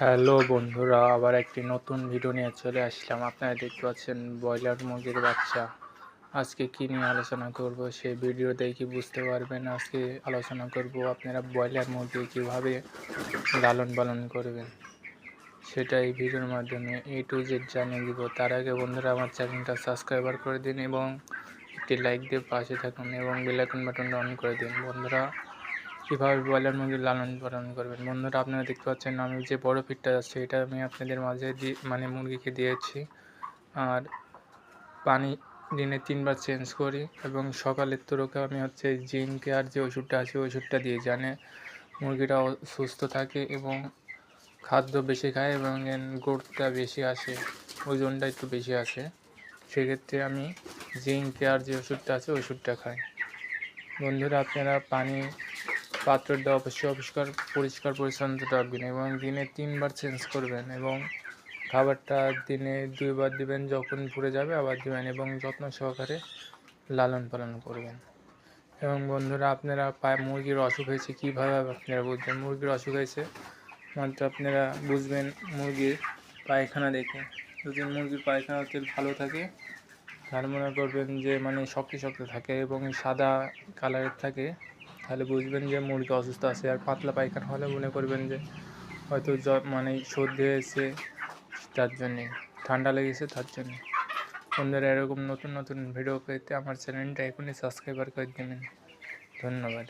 Hello বন্ধুরা, আবার একটি নতুন ভিডিও নিয়ে চলে আসলাম। আপনারা দেখতে পাচ্ছেন ব্রয়লার মুরগির বাচ্চা। আজকে কী নিয়ে আলোচনা করব সেই ভিডিও দেখে বুঝতে পারবেন। আজকে আলোচনা করব আপনারা ব্রয়লার মুরগি কীভাবে লালন পালন করবেন, সেটা এই ভিডিওর মাধ্যমে A to Z জানিয়ে দিব। তার আগে বন্ধুরা আমার চ্যানেলটা সাবস্ক্রাইবার করে দিন এবং একটি লাইক দিয়ে পাশে থাকুন এবং বেল আইকন বাটনটা অন করে দিন। বন্ধুরা, কীভাবে ব্রয়লার মুরগির লালন পালন করবেন, বন্ধুরা আপনারা দেখতে পাচ্ছেন আমি যে বড় ফিডটা আছে এটা আমি আপনাদের মাঝে মুরগিকে দিয়েছি। আর পানি দিনে 3বার চেঞ্জ করি এবং সকালের তরকে আমি জিঙ্ক আর যে ওষুধটা আছে ওষুধটা দিই, জানে মুরগিটা সুস্থ থাকে এবং খাদ্য বেশি খায় এবং গ্রোথটা বেশি আসে, ওজনটা একটু বেশি আসে। সেক্ষেত্রে আমি জিঙ্ক আর যে ওষুধটা আছে ওষুধটা খাই। বন্ধুরা, আপনারা পাত্রটা অবশ্যই পরিষ্কার পরিচ্ছন্নতা রাখবেন এবং দিনে 3বার চেঞ্জ করবেন এবং খাবারটা দিনে 2বার দিবেন, যখন পুড়ে যাবে আবার দিবেন এবং যত্ন সহকারে লালন পালন করবেন। এবং বন্ধুরা, আপনারা মুরগির অসুখ হয়েছে কীভাবে আপনারা বুঝবেন মুরগির অসুখ হয়েছে, মাত্র আপনারা বুঝবেন মুরগির পায়খানা দেখে। যদি মুরগির পায়খানাতে ভালো থাকে তাহলে মনে করবেন যে শক্ত শক্ত থাকে এবং সাদা কালারের থাকে, তাহলে বুঝবেন যে মুরগি অসুস্থ আছে। আর পাতলা পায়খানা হলে মনে করবেন যে হয়তো সর্দি হয়েছে, তার জন্যে ঠান্ডা লেগেছে তার জন্যে। বন্ধুরা, এরকম নতুন নতুন ভিডিও পেতে আমার চ্যানেলটা এখনই সাবস্ক্রাইবার করে দেবেন। ধন্যবাদ।